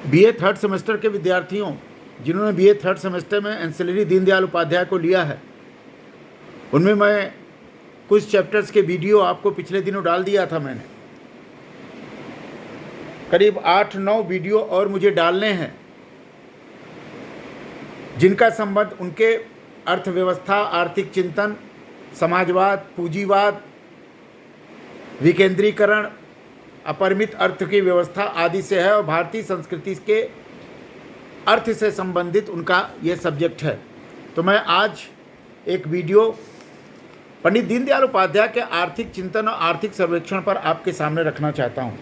BA third semester के विद्यार्थियों जिन्होंने बीए थर्ड सेमेस्टर में एंसिलरी दीनदयाल उपाध्याय को लिया है, उनमें मैं कुछ चैप्टर्स के वीडियो आपको पिछले दिनों डाल दिया था। मैंने करीब 8-9 वीडियो और मुझे डालने हैं, जिनका संबंध उनके अर्थव्यवस्था, आर्थिक चिंतन, समाजवाद, पूंजीवाद, विकेंद्रीकरण, अपरिमित अर्थ की व्यवस्था आदि से है और भारतीय संस्कृति के अर्थ से संबंधित उनका ये सब्जेक्ट है। तो मैं आज एक वीडियो पंडित दीनदयाल उपाध्याय के आर्थिक चिंतन और आर्थिक सर्वेक्षण पर आपके सामने रखना चाहता हूँ।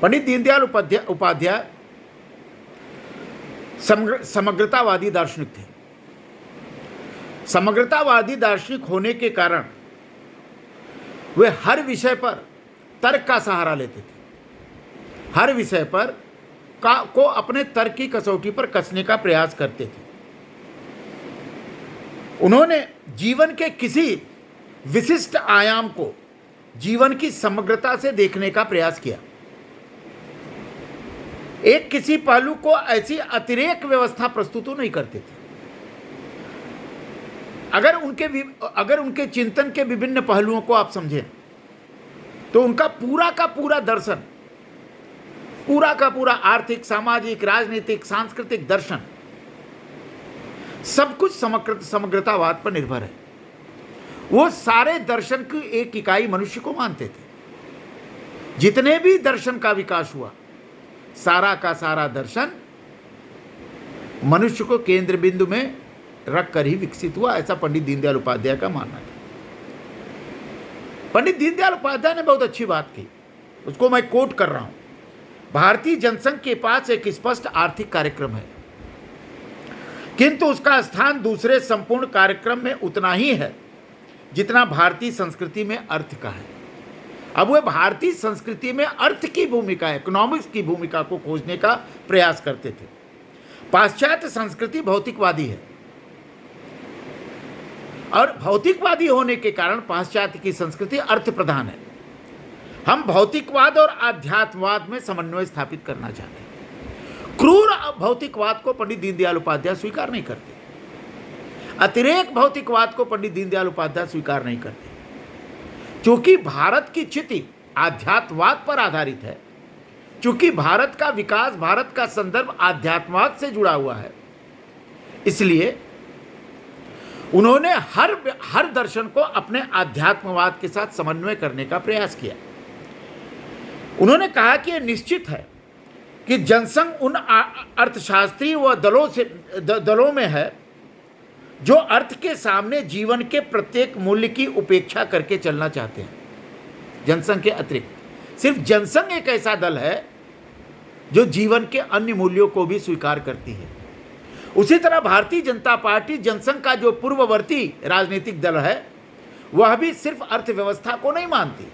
पंडित दीनदयाल उपाध्याय समग्रतावादी दार्शनिक थे। समग्रतावादी दार्शनिक होने के कारण वे हर विषय पर तर्क का सहारा लेते थे, हर विषय पर को अपने तर्क की कसौटी पर कसने का प्रयास करते थे। उन्होंने जीवन के किसी विशिष्ट आयाम को जीवन की समग्रता से देखने का प्रयास किया। एक किसी पहलू को ऐसी अतिरेक व्यवस्था प्रस्तुत नहीं करते थे। अगर उनके चिंतन के विभिन्न पहलुओं को आप समझें तो उनका पूरा का पूरा दर्शन, पूरा का पूरा आर्थिक, सामाजिक, राजनीतिक, सांस्कृतिक दर्शन सब कुछ समग्रतावाद पर निर्भर है। वो सारे दर्शन की एक इकाई मनुष्य को मानते थे। जितने भी दर्शन का विकास हुआ, सारा का सारा दर्शन मनुष्य को केंद्र बिंदु में रखकर ही विकसित हुआ, ऐसा पंडित दीनदयाल उपाध्याय का मानना था। पंडित दीनदयाल उपाध्याय ने बहुत अच्छी बात की, उसको मैं कोट कर रहा हूं। भारतीय जनसंघ के पास एक स्पष्ट आर्थिक कार्यक्रम है, किंतु उसका स्थान दूसरे संपूर्ण कार्यक्रम में उतना ही है जितना भारतीय संस्कृति में अर्थ का है। अब वे भारतीय संस्कृति में अर्थ की भूमिका, इकोनॉमिक्स की भूमिका को खोजने का प्रयास करते थे। पाश्चात्य संस्कृति भौतिकवादी है और भौतिकवादी होने के कारण पाश्चात्य की संस्कृति अर्थ प्रधान है। हम भौतिकवाद और आध्यात्मवाद में समन्वय स्थापित करना चाहते हैं। क्रूर भौतिकवाद को पंडित दीनदयाल उपाध्याय स्वीकार नहीं करते। अतिरेक भौतिकवाद को पंडित दीनदयाल उपाध्याय स्वीकार नहीं करते। चूंकि भारत की चिति आध्यात्मवाद पर आधारित है, चूंकि भारत का विकास, भारत का संदर्भ आध्यात्मवाद से जुड़ा हुआ है, इसलिए उन्होंने हर दर्शन को अपने आध्यात्मवाद के साथ समन्वय करने का प्रयास किया। उन्होंने कहा कि यह निश्चित है कि जनसंघ उन अर्थशास्त्री व दलों में है जो अर्थ के सामने जीवन के प्रत्येक मूल्य की उपेक्षा करके चलना चाहते हैं। जनसंघ के अतिरिक्त सिर्फ जनसंघ एक ऐसा दल है जो जीवन के अन्य मूल्यों को भी स्वीकार करती है। उसी तरह भारतीय जनता पार्टी जनसंघ का जो पूर्ववर्ती राजनीतिक दल है, वह भी सिर्फ अर्थव्यवस्था को नहीं मानती,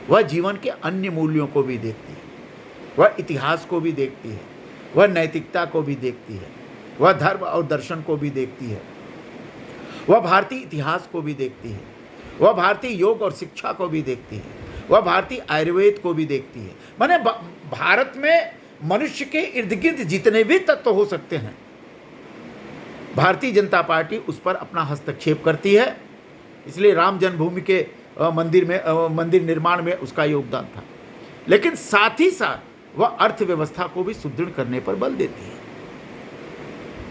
वह जीवन के अन्य मूल्यों को भी देखती है, वह इतिहास को भी देखती है, वह नैतिकता को भी देखती है, वह धर्म और दर्शन को भी देखती है, वह भारतीय इतिहास को भी देखती है, वह भारतीय योग और शिक्षा को भी देखती है, वह भारतीय आयुर्वेद को भी देखती है। माने भारत में मनुष्य के इर्द गिर्द जितने भी तत्व हो सकते हैं, भारतीय जनता पार्टी उस पर अपना हस्तक्षेप करती है। इसलिए राम जन्मभूमि के मंदिर निर्माण में उसका योगदान था, लेकिन साथ ही साथ वह अर्थव्यवस्था को भी सुदृढ़ करने पर बल देती है।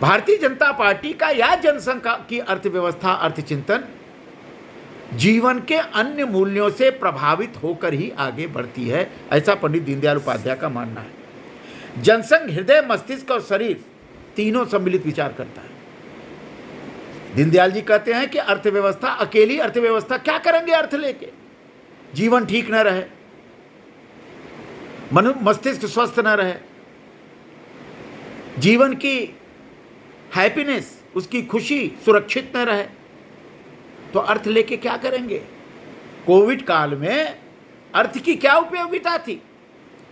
भारतीय जनता पार्टी का या जनसंघ की अर्थव्यवस्था, अर्थचिंतन जीवन के अन्य मूल्यों से प्रभावित होकर ही आगे बढ़ती है, ऐसा पंडित दीनदयाल उपाध्याय का मानना है। जनसंघ हृदय, मस्तिष्क और शरीर तीनों सम्मिलित विचार करता है। दीनदयाल जी कहते हैं कि अर्थव्यवस्था, अकेली अर्थव्यवस्था क्या करेंगे अर्थ लेके? जीवन ठीक न रहे, मस्तिष्क स्वस्थ न रहे, जीवन की हैप्पीनेस, उसकी खुशी सुरक्षित न रहे, तो अर्थ लेके क्या करेंगे? कोविड काल में अर्थ की क्या उपयोगिता थी?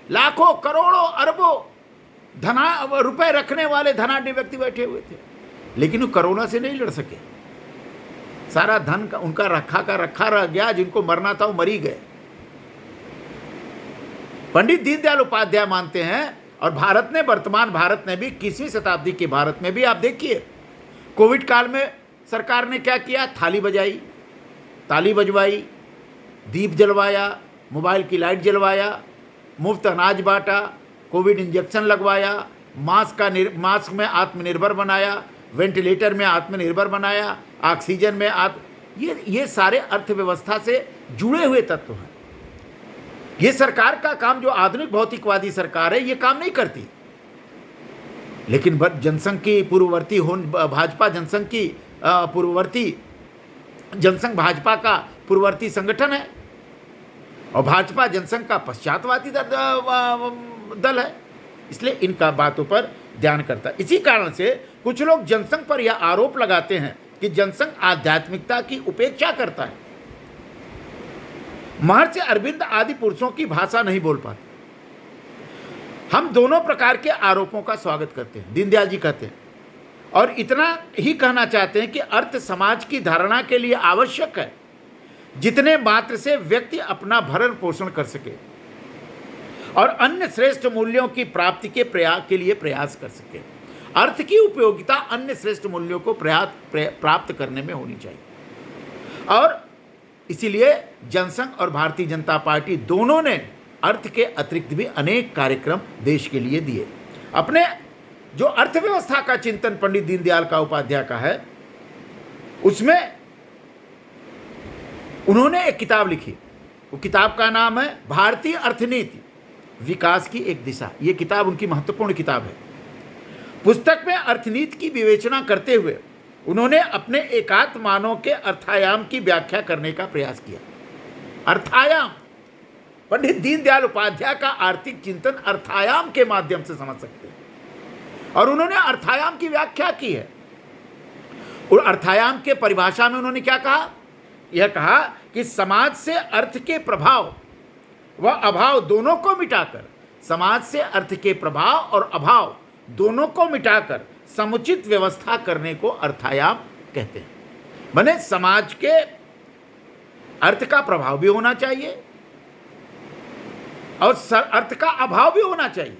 लाखों, करोड़ों, अरबों रुपए रखने वाले धनाढ्य व्यक्ति बैठे हुए थे, लेकिन वो कोरोना से नहीं लड़ सके। सारा धन का उनका रखा रह गया, जिनको मरना था वो मरी गए। पंडित दीनदयाल उपाध्याय मानते हैं और भारत ने, वर्तमान भारत ने भी, 21वीं शताब्दी के भारत में भी आप देखिए, कोविड काल में सरकार ने क्या किया? थाली बजाई, ताली बजवाई, दीप जलवाया, मोबाइल की लाइट जलवाया, मुफ्त अनाज बांटा, कोविड इंजेक्शन लगवाया, मास्क में आत्मनिर्भर बनाया, वेंटिलेटर में आत्मनिर्भर बनाया, ऑक्सीजन में ये सारे अर्थव्यवस्था से जुड़े हुए तत्व हैं। ये सरकार का काम, जो आधुनिक भौतिकवादी सरकार है, ये काम नहीं करती। लेकिन जनसंघ की पूर्ववर्ती भाजपा जनसंघ की पूर्ववर्ती जनसंघ भाजपा का पूर्ववर्ती संगठन है और भाजपा जनसंघ का पश्चातवादी दल है, इसलिए इनका बातों पर ध्यान करता है। इसी कारण से कुछ लोग जनसंघ पर यह आरोप लगाते हैं कि जनसंघ आध्यात्मिकता की उपेक्षा करता है, महर्षि अरविंद आदि पुरुषों की भाषा नहीं बोल पाते। हम दोनों प्रकार के आरोपों का स्वागत करते हैं, दीनदयाल जी कहते हैं, और इतना ही कहना चाहते हैं कि अर्थ समाज की धारणा के लिए आवश्यक है, जितने मात्र से व्यक्ति अपना भरण पोषण कर सके और अन्य श्रेष्ठ मूल्यों की प्राप्ति के लिए प्रयास कर सके। अर्थ की उपयोगिता अन्य श्रेष्ठ मूल्यों को प्राप्त करने में होनी चाहिए। और इसीलिए जनसंघ और भारतीय जनता पार्टी दोनों ने अर्थ के अतिरिक्त भी अनेक कार्यक्रम देश के लिए दिए। अपने जो अर्थव्यवस्था का चिंतन पंडित दीनदयाल का उपाध्याय का है, उसमें उन्होंने एक किताब लिखी। वो किताब का नाम है भारतीय अर्थनीति, विकास की एक दिशा। ये किताब उनकी महत्वपूर्ण किताब है। पुस्तक में अर्थनीति की विवेचना करते हुए उन्होंने अपने एकात्म मानव के अर्थायाम की व्याख्या करने का प्रयास किया। अर्थायाम, पंडित दीनदयाल उपाध्याय का आर्थिक चिंतन अर्थायाम के माध्यम से समझ सकते हैं, और उन्होंने अर्थायाम की व्याख्या की है। और अर्थायाम के परिभाषा में उन्होंने क्या कहा? यह कहा कि समाज से अर्थ के प्रभाव व अभाव दोनों को मिटाकर, समाज से अर्थ के प्रभाव और अभाव दोनों को मिटाकर समुचित व्यवस्था करने को अर्थायाम कहते हैं। माने समाज के अर्थ का प्रभाव भी होना चाहिए और अर्थ का अभाव भी होना चाहिए।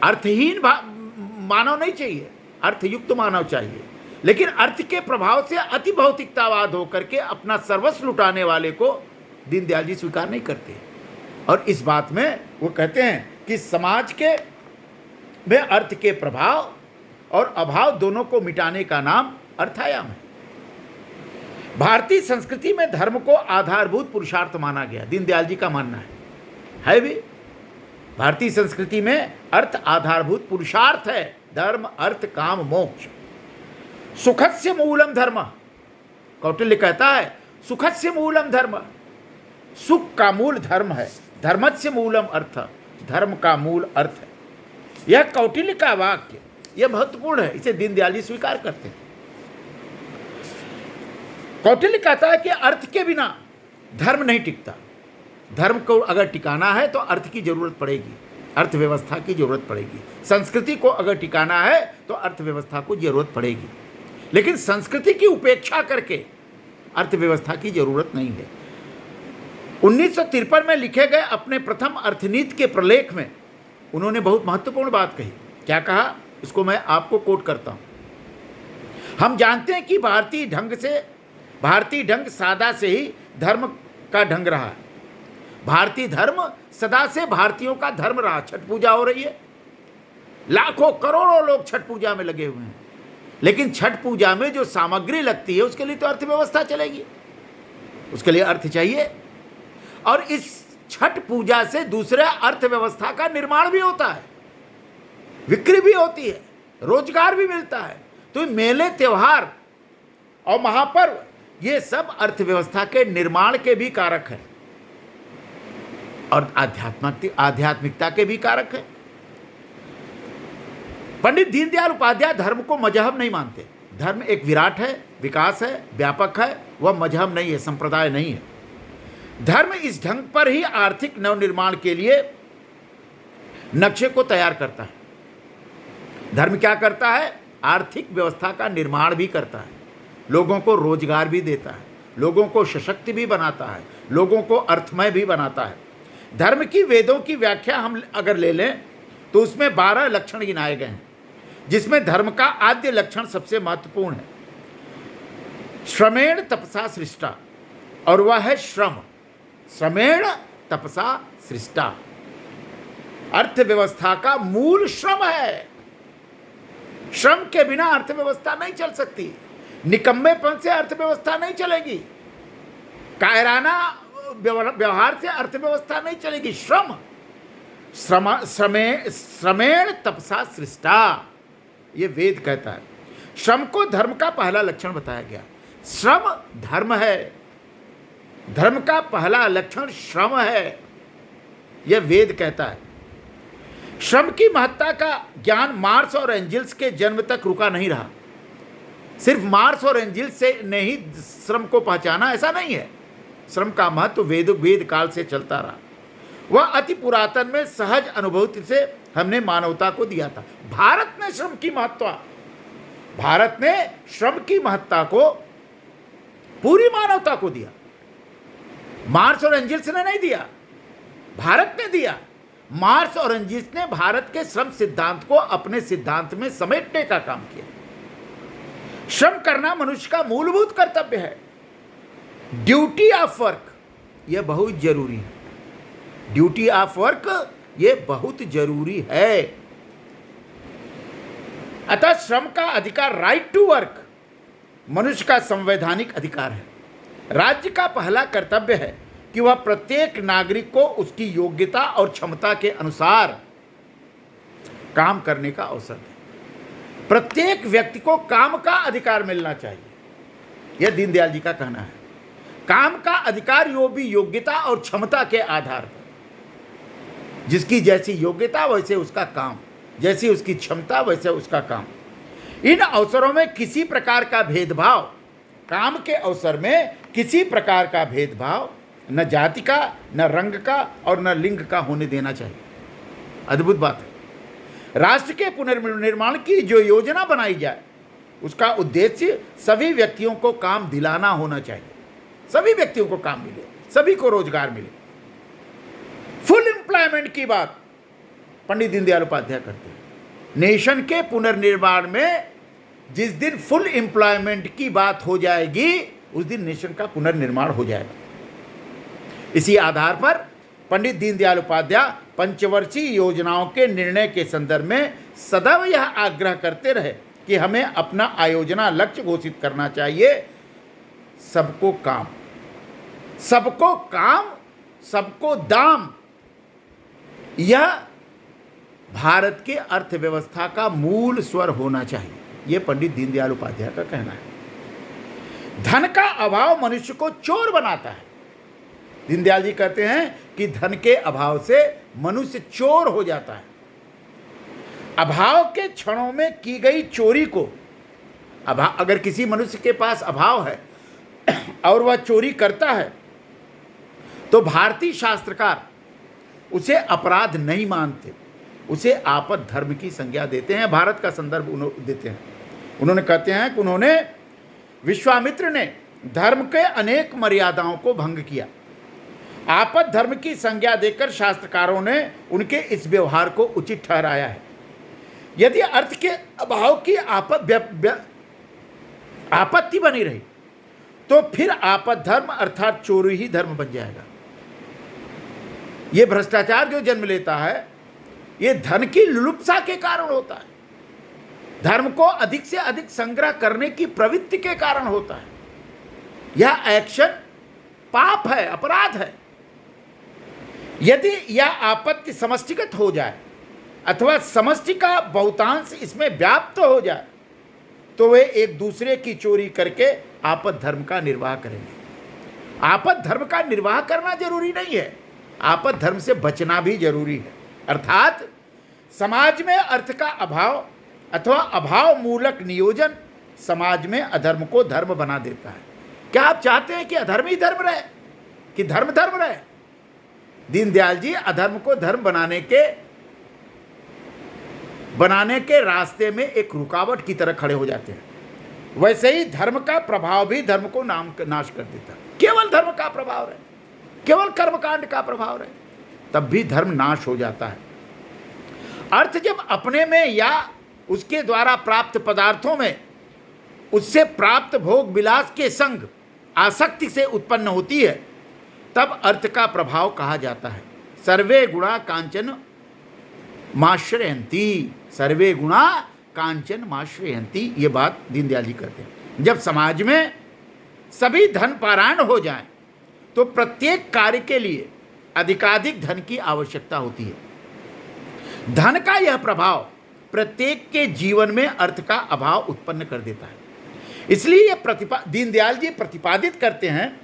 अर्थहीन मानव नहीं चाहिए, अर्थयुक्त मानव चाहिए। लेकिन अर्थ के प्रभाव से अति भौतिकतावाद होकर के अपना सर्वस्व लुटाने वाले को दीनदयाल जी स्वीकार नहीं करते। और इस बात में वो कहते हैं कि समाज के में अर्थ के प्रभाव और अभाव दोनों को मिटाने का नाम अर्थायाम है। भारतीय संस्कृति में धर्म को आधारभूत पुरुषार्थ माना गया, दीनदयाल जी का मानना है भी। भारतीय संस्कृति में अर्थ आधारभूत पुरुषार्थ है, धर्म अर्थ काम मोक्ष। सुखस्य मूलम धर्म, कौटिल्य कहता है सुखस्य मूलम धर्म, सुख का मूल धर्म है, धर्मस्य मूलम अर्थ, धर्म का मूल अर्थ है। यह कौटिल्य का वाक्य, यह महत्वपूर्ण है, इसे दीनदयाल जी स्वीकार करते हैं। कौटिल्य कहता है कि अर्थ के बिना धर्म नहीं टिकता। धर्म को अगर टिकाना है तो अर्थ की जरूरत पड़ेगी, अर्थव्यवस्था की जरूरत पड़ेगी। संस्कृति को अगर टिकाना है तो अर्थव्यवस्था को जरूरत पड़ेगी। लेकिन संस्कृति की उपेक्षा करके अर्थव्यवस्था की जरूरत नहीं है। 1953 में लिखे गए अपने प्रथम अर्थनीति के प्रलेख में उन्होंने बहुत महत्वपूर्ण बात कही। क्या कहा, इसको मैं आपको कोट करता हूं। हम जानते हैं कि भारतीय ढंग सदा से ही धर्म का ढंग रहा है। भारतीय धर्म सदा से भारतीयों का धर्म रहा। छठ पूजा हो रही है, लाखों करोड़ों लोग छठ पूजा में लगे हुए हैं, लेकिन छठ पूजा में जो सामग्री लगती है उसके लिए तो अर्थव्यवस्था चलेगी, उसके लिए अर्थ चाहिए। और इस छठ पूजा से दूसरे अर्थव्यवस्था का निर्माण भी होता है, बिक्री भी होती है, रोजगार भी मिलता है। तो मेले, त्योहार और महापर्व, ये सब अर्थव्यवस्था के निर्माण के भी कारक हैं और आध्यात्मिकता के भी कारक हैं। पंडित दीनदयाल उपाध्याय धर्म को मजहब नहीं मानते। धर्म एक विराट है, विकास है, व्यापक है, वह मजहब नहीं है, संप्रदाय नहीं है। धर्म इस ढंग पर ही आर्थिक नवनिर्माण के लिए नक्शे को तैयार करता है। धर्म क्या करता है? आर्थिक व्यवस्था का निर्माण भी करता है, लोगों को रोजगार भी देता है, लोगों को सशक्त भी बनाता है, लोगों को अर्थमय भी बनाता है। धर्म की वेदों की व्याख्या हम अगर ले लें तो उसमें 12 लक्षण गिनाए गए हैं, जिसमें धर्म का आद्य लक्षण सबसे महत्वपूर्ण है, श्रमेण तपसा सृष्टा, और वह है श्रम। श्रमेण तपसा सृष्टा, अर्थव्यवस्था का मूल श्रम है। श्रम के बिना अर्थव्यवस्था नहीं चल सकती, निकम्मेपन से अर्थव्यवस्था नहीं चलेगी, कायराना व्यवहार से अर्थव्यवस्था नहीं चलेगी। श्रमेण तपसा सृष्टा, ये वेद कहता है। श्रम को धर्म का पहला लक्षण बताया गया। श्रम धर्म है, धर्म का पहला लक्षण श्रम है, यह वेद कहता है। श्रम की महत्ता का ज्ञान मार्स और एंजिल्स के जन्म तक रुका नहीं रहा। सिर्फ मार्स और एंजिल्स से नहीं श्रम को पहचाना, ऐसा नहीं है। श्रम का महत्व वेद काल से चलता रहा। वह अति पुरातन में सहज अनुभूति से हमने मानवता को दिया था। भारत ने श्रम की महत्ता को पूरी मानवता को दिया। मार्स और एंजिल्स ने नहीं दिया, भारत ने दिया। मार्स और एंजिल्स ने भारत के श्रम सिद्धांत को अपने सिद्धांत में समेटने का काम किया। श्रम करना मनुष्य का मूलभूत कर्तव्य है। ड्यूटी ऑफ वर्क, यह बहुत जरूरी है। ड्यूटी ऑफ वर्क, यह बहुत जरूरी है। अतः श्रम का अधिकार, राइट टू वर्क, मनुष्य का संवैधानिक अधिकार है। राज्य का पहला कर्तव्य है कि वह प्रत्येक नागरिक को उसकी योग्यता और क्षमता के अनुसार काम करने का अवसर दे। प्रत्येक व्यक्ति को काम का अधिकार मिलना चाहिए, यह दीनदयाल जी का कहना है। काम का अधिकार यो भी योग्यता और क्षमता के आधार पर, जिसकी जैसी योग्यता वैसे उसका काम, जैसी उसकी क्षमता वैसे उसका काम। इन अवसरों में किसी प्रकार का भेदभाव, काम के अवसर में किसी प्रकार का भेदभाव न जाति का, न रंग का और न लिंग का होने देना चाहिए। अद्भुत बात है। राष्ट्र के पुनर्निर्माण की जो योजना बनाई जाए, उसका उद्देश्य सभी व्यक्तियों को काम दिलाना होना चाहिए। सभी व्यक्तियों को काम मिले, सभी को रोजगार मिले। फुल एम्प्लॉयमेंट की बात पंडित दीनदयाल उपाध्याय करते हैं। नेशन के पुनर्निर्माण में जिस दिन फुल एम्प्लॉयमेंट की बात हो जाएगी, उस दिन नेशन का पुनर्निर्माण हो जाएगा। इसी आधार पर पंडित दीनदयाल उपाध्याय पंचवर्षीय योजनाओं के निर्णय के संदर्भ में सदैव यह आग्रह करते रहे कि हमें अपना आयोजना लक्ष्य घोषित करना चाहिए, सबको काम, सबको काम, सबको दाम। यह भारत के अर्थव्यवस्था का मूल स्वर होना चाहिए, यह पंडित दीनदयाल उपाध्याय का कहना है। धन का अभाव मनुष्य को चोर बनाता है। दीनदयाल जी कहते हैं कि धन के अभाव से मनुष्य चोर हो जाता है। अभाव के क्षणों में की गई चोरी को, अगर किसी मनुष्य के पास अभाव है और वह चोरी करता है, तो भारतीय शास्त्रकार उसे अपराध नहीं मानते, उसे आपद धर्म की संज्ञा देते हैं। भारत का संदर्भ देते हैं। उन्होंने कहते हैं कि उन्होंने, विश्वामित्र ने धर्म के अनेक मर्यादाओं को भंग किया। आपद धर्म की संज्ञा देकर शास्त्रकारों ने उनके इस व्यवहार को उचित ठहराया है। यदि अर्थ के अभाव की आपत्ति बनी रही, तो फिर आपद धर्म अर्थात चोरी ही धर्म बन जाएगा। यह भ्रष्टाचार जो जन्म लेता है, यह धन की लुलुप्सा के कारण होता है। धर्म को अधिक से अधिक संग्रह करने की प्रवृत्ति के कारण होता है। यह एक्शन पाप है, अपराध है। यदि यह आपत्ति समष्टिगत हो जाए अथवा समष्टि का बहुतांश इसमें व्याप्त हो जाए, तो वे एक दूसरे की चोरी करके आपद धर्म का निर्वाह करेंगे। आपद धर्म का निर्वाह करना जरूरी नहीं है, आपद धर्म से बचना भी जरूरी है। अर्थात समाज में अर्थ का अभाव अथवा अभाव मूलक नियोजन समाज में अधर्म को धर्म बना देता है। क्या आप चाहते हैं कि अधर्म ही धर्म रहे, कि धर्म धर्म रहे? दीनदयाल जी अधर्म को धर्म बनाने के रास्ते में एक रुकावट की तरह खड़े हो जाते हैं। वैसे ही धर्म का प्रभाव भी धर्म को नाश कर देता है। केवल धर्म का प्रभाव रहे, केवल कर्मकांड का प्रभाव रहे, तब भी धर्म नाश हो जाता है। अर्थ जब अपने में या उसके द्वारा प्राप्त पदार्थों में उससे प्राप्त भोग विलास के संग आसक्ति से उत्पन्न होती है, तब अर्थ का प्रभाव कहा जाता है। सर्वे गुणा कांचन माश्रयंती, सर्वे गुणा कांचन माश्रयंती, ये बात दीनदयाल जी कहते हैं। जब समाज में सभी धन पारायण हो जाएं, तो प्रत्येक कार्य के लिए अधिकाधिक धन की आवश्यकता होती है। धन का यह प्रभाव प्रत्येक के जीवन में अर्थ का अभाव उत्पन्न कर देता है। इसलिए यह दीनदयाल जी प्रतिपादित करते हैं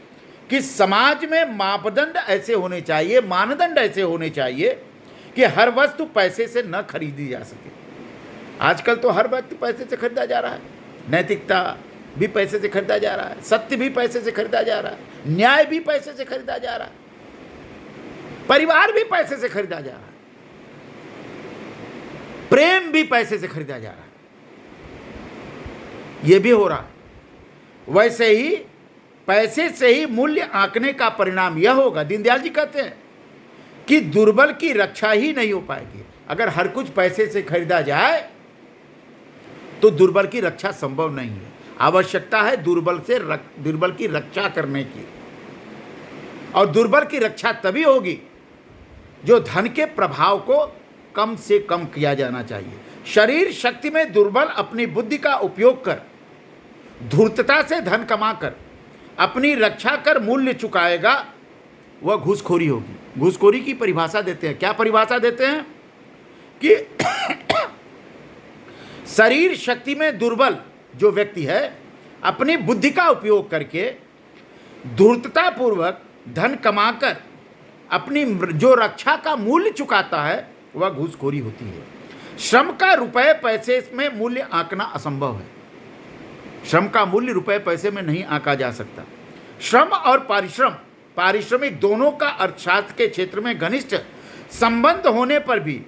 कि समाज में मापदंड ऐसे होने चाहिए, मानदंड ऐसे होने चाहिए कि हर वस्तु पैसे से न खरीदी जा सके। आजकल तो हर वस्तु पैसे से खरीदा जा रहा है, नैतिकता भी पैसे से खरीदा जा रहा है, सत्य भी पैसे से खरीदा जा रहा है, न्याय भी पैसे से खरीदा जा रहा है, परिवार भी पैसे से खरीदा जा रहा है, प्रेम भी पैसे से खरीदा जा रहा है, यह भी हो रहा है। वैसे ही पैसे से ही मूल्य आंकने का परिणाम यह होगा, दीनदयाल जी कहते हैं कि दुर्बल की रक्षा ही नहीं हो पाएगी। अगर हर कुछ पैसे से खरीदा जाए तो दुर्बल की रक्षा संभव नहीं है। आवश्यकता है दुर्बल की रक्षा करने की, और दुर्बल की रक्षा तभी होगी जो धन के प्रभाव को कम से कम किया जाना चाहिए। शरीर शक्ति में दुर्बल अपनी बुद्धि का उपयोग कर धूर्तता से धन कमाकर अपनी रक्षा कर मूल्य चुकाएगा, वह घूसखोरी होगी। घूसखोरी की परिभाषा देते हैं, क्या परिभाषा देते हैं कि शरीर शक्ति में दुर्बल जो व्यक्ति है अपनी बुद्धि का उपयोग करके धूर्तता पूर्वक धन कमाकर अपनी जो रक्षा का मूल्य चुकाता है, वह घूसखोरी होती है। श्रम का रुपए पैसे में मूल्य आंकना असंभव है। श्रम का मूल्य रुपए पैसे में नहीं आंका जा सकता। श्रम और पारिश्रमिक दोनों का अर्थशास्त्र के क्षेत्र में घनिष्ठ संबंध होने पर भी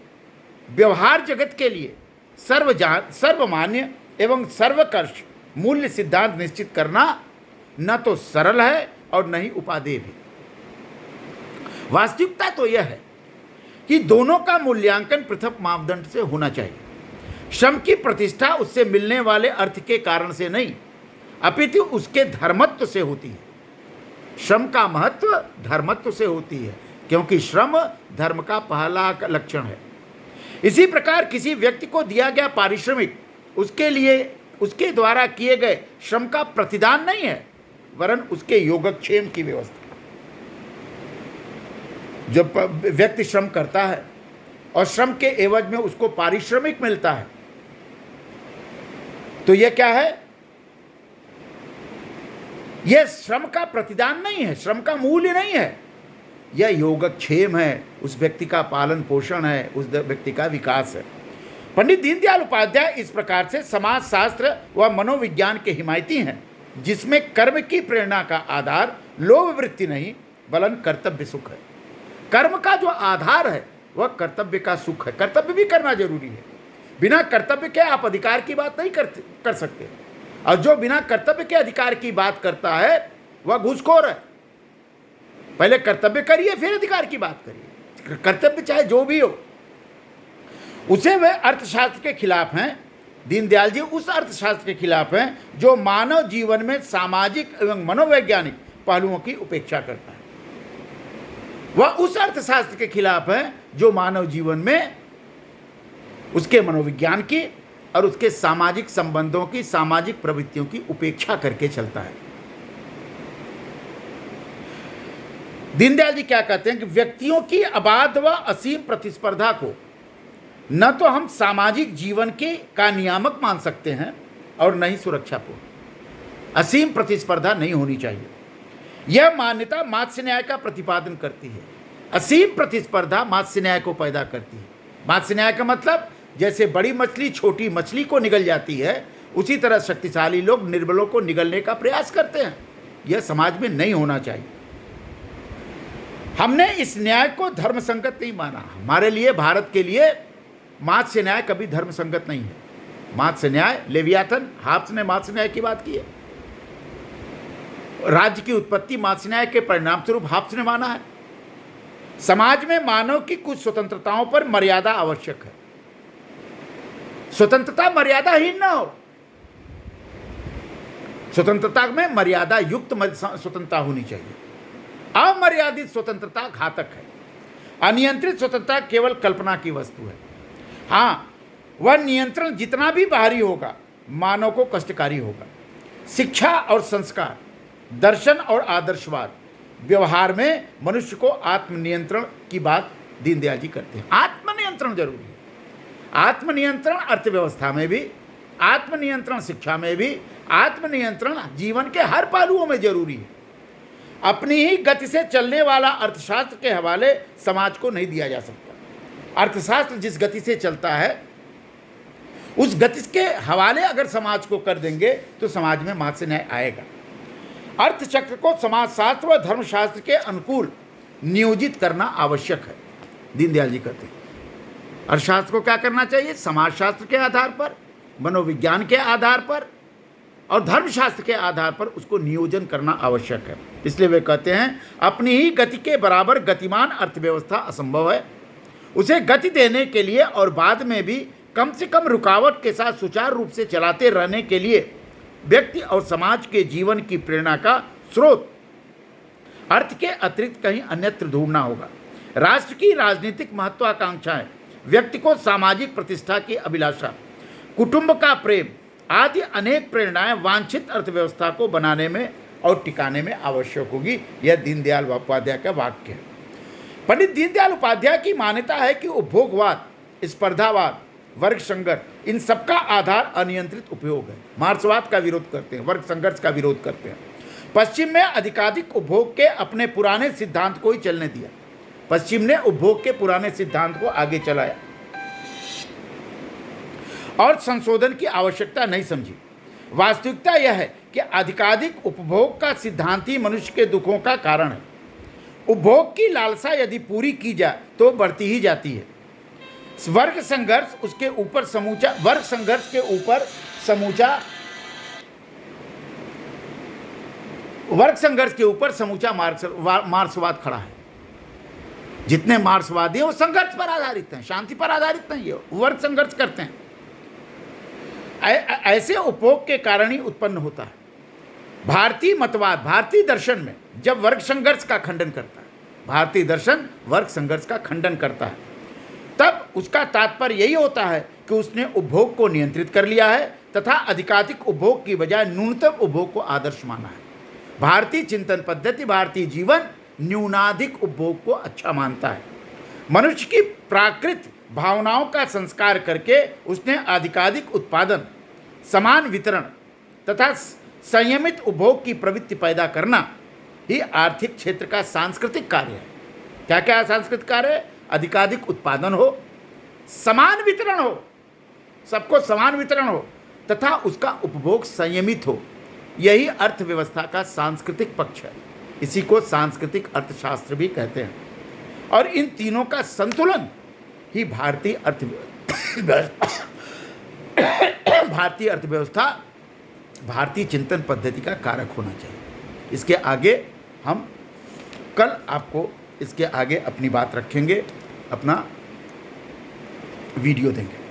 व्यवहार जगत के लिए सर्वमान्य एवं सर्वकर्ष मूल्य सिद्धांत निश्चित करना न तो सरल है और न ही उपादेय भी। वास्तविकता तो यह है कि दोनों का मूल्यांकन पृथक मापदंड से होना चाहिए। श्रम की प्रतिष्ठा उससे मिलने वाले अर्थ के कारण से नहीं, अपितु उसके धर्मत्व से होती है। श्रम का महत्व धर्मत्व से होती है, क्योंकि श्रम धर्म का पहला लक्षण है। इसी प्रकार किसी व्यक्ति को दिया गया पारिश्रमिक उसके द्वारा किए गए श्रम का प्रतिदान नहीं है, वरन उसके योगक्षेम की व्यवस्था। जब व्यक्ति श्रम करता है और श्रम के एवज में उसको पारिश्रमिक मिलता है, तो यह क्या है? यह श्रम का प्रतिदान नहीं है, श्रम का मूल्य नहीं है, यह योगक्षेम है, उस व्यक्ति का पालन पोषण है, उस व्यक्ति का विकास है। पंडित दीनदयाल उपाध्याय इस प्रकार से समाज शास्त्र व मनोविज्ञान के हिमायती हैं, जिसमें कर्म की प्रेरणा का आधार लोभ वृत्ति नहीं बल्कि कर्तव्य सुख है। कर्म का जो आधार है वह कर्तव्य का सुख है। कर्तव्य भी करना जरूरी है, बिना कर्तव्य के आप अधिकार की बात नहीं कर सकते, और जो बिना कर्तव्य के अधिकार की बात करता है वह घूसखोर है। पहले कर्तव्य करिए फिर अधिकार की बात करिए। कर्तव्य चाहे जो भी हो, उसे वे अर्थशास्त्र के खिलाफ हैं। दीनदयाल जी उस अर्थशास्त्र के खिलाफ हैं जो मानव जीवन में सामाजिक एवं मनोवैज्ञानिक पहलुओं की उपेक्षा करता है। वह उस अर्थशास्त्र के खिलाफ है जो मानव जीवन में उसके मनोविज्ञान की और उसके सामाजिक संबंधों की, सामाजिक प्रवृत्तियों की उपेक्षा करके चलता है। दीनदयाल जी क्या कहते हैं कि व्यक्तियों की अबाध व असीम प्रतिस्पर्धा को न तो हम सामाजिक जीवन के का नियामक मान सकते हैं और न ही सुरक्षापूर्ण। असीम प्रतिस्पर्धा नहीं होनी चाहिए। यह मान्यता मात्स्य न्याय का प्रतिपादन करती है। असीम प्रतिस्पर्धा मात्स्य न्याय को पैदा करती है। मात्स्य न्याय का मतलब जैसे बड़ी मछली छोटी मछली को निगल जाती है, उसी तरह शक्तिशाली लोग निर्बलों को निगलने का प्रयास करते हैं। यह समाज में नहीं होना चाहिए। हमने इस न्याय को धर्म संगत नहीं माना। हमारे लिए, भारत के लिए मात्स्य न्याय कभी धर्म संगत नहीं है। मात्स्य न्याय, लेवियाथन, हाब्स ने मात्स्य न्याय की बात की है। राज्य की उत्पत्ति मात्स्य न्याय के परिणाम स्वरूप हाब्स ने माना है। समाज में मानव की कुछ स्वतंत्रताओं पर मर्यादा आवश्यक है। स्वतंत्रता मर्यादाहीन ना हो, स्वतंत्रता में मर्यादा युक्त स्वतंत्रता होनी चाहिए। अमर्यादित स्वतंत्रता घातक है। अनियंत्रित स्वतंत्रता केवल कल्पना की वस्तु है। हाँ, वह नियंत्रण जितना भी बाहरी होगा मानव को कष्टकारी होगा। शिक्षा और संस्कार, दर्शन और आदर्शवाद, व्यवहार में मनुष्य को आत्मनियंत्रण की बात दीनदयाल जी करते हैं। आत्मनियंत्रण जरूरी है। आत्मनियंत्रण अर्थव्यवस्था में भी, आत्मनियंत्रण शिक्षा में भी, आत्मनियंत्रण जीवन के हर पहलुओं में जरूरी है। अपनी ही गति से चलने वाला अर्थशास्त्र के हवाले समाज को नहीं दिया जा सकता। अर्थशास्त्र जिस गति से चलता है उस गति के हवाले अगर समाज को कर देंगे तो समाज में मात से न्याय आएगा। अर्थचक्र को समाजशास्त्र व धर्मशास्त्र के अनुकूल नियोजित करना आवश्यक है, दीनदयाल जी कहते हैं। अर्थशास्त्र को क्या करना चाहिए? समाजशास्त्र के आधार पर, मनोविज्ञान के आधार पर और धर्मशास्त्र के आधार पर उसको नियोजन करना आवश्यक है। इसलिए वे कहते हैं अपनी ही गति के बराबर गतिमान अर्थव्यवस्था असंभव है। उसे गति देने के लिए और बाद में भी कम से कम रुकावट के साथ सुचारू रूप से चलाते रहने के लिए व्यक्ति और समाज के जीवन की प्रेरणा का स्रोत अर्थ के अतिरिक्त कहीं अन्यत्र ढूंढना होगा। राष्ट्र की राजनीतिक महत्वाकांक्षाएं, व्यक्ति को सामाजिक प्रतिष्ठा की अभिलाषा, कुटुंब का प्रेम आदि अनेक प्रेरणाएं वांछित अर्थव्यवस्था को बनाने में और टिकाने में आवश्यक होगी। यह दीनदयाल उपाध्याय का वाक्य है। पंडित दीनदयाल उपाध्याय की मान्यता है कि उपभोगवाद, स्पर्धावाद, वर्ग संघर्ष, इन सबका आधार अनियंत्रित उपयोग है। मार्क्सवाद का विरोध करते हैं, वर्ग संघर्ष का विरोध करते हैं। पश्चिम में अधिकाधिक उपभोग के अपने पुराने सिद्धांत को ही चलने दिया। पश्चिम ने उपभोग के पुराने सिद्धांत को आगे चलाया और संशोधन की आवश्यकता नहीं समझी। वास्तविकता यह है कि अधिकाधिक उपभोग का सिद्धांत ही मनुष्य के दुखों का कारण है। उपभोग की लालसा यदि पूरी की जाए तो बढ़ती ही जाती है। वर्ग संघर्ष उसके ऊपर समूचा, वर्ग संघर्ष के ऊपर समूचा, वर्ग संघर्ष के ऊपर समूचा मार्क्सवाद खड़ा है। जितने मार्क्सवादी हैं वो संघर्ष पर आधारित हैं, शांति पर आधारित नहीं है, वर्ग संघर्ष करते हैं। ऐसे उपभोग के कारण ही उत्पन्न होता है। भारतीय मतवाद, भारतीय दर्शन में जब वर्ग संघर्ष का खंडन करता है, भारतीय दर्शन वर्ग संघर्ष का खंडन करता है, तब उसका तात्पर्य यही होता है कि उसने उपभोग को नियंत्रित कर लिया है तथा अधिकाधिक उपभोग की बजाय न्यूनतम उपभोग को आदर्श माना है। भारतीय चिंतन पद्धति, भारतीय जीवन न्यूनाधिक उपभोग को अच्छा मानता है। मनुष्य की प्राकृत भावनाओं का संस्कार करके उसने अधिकाधिक उत्पादन, समान वितरण तथा संयमित उपभोग की प्रवृत्ति पैदा करना ही आर्थिक क्षेत्र का सांस्कृतिक कार्य है। क्या क्या सांस्कृतिक कार्य है? अधिकाधिक उत्पादन हो, समान वितरण हो, सबको समान वितरण हो तथा उसका उपभोग संयमित हो। यही अर्थव्यवस्था का सांस्कृतिक पक्ष है। इसी को सांस्कृतिक अर्थशास्त्र भी कहते हैं। और इन तीनों का संतुलन ही भारतीय अर्थव्यवस्था, भारतीय चिंतन पद्धति का कारक होना चाहिए। इसके आगे हम कल आपको इसके आगे अपनी बात रखेंगे, अपना वीडियो देंगे।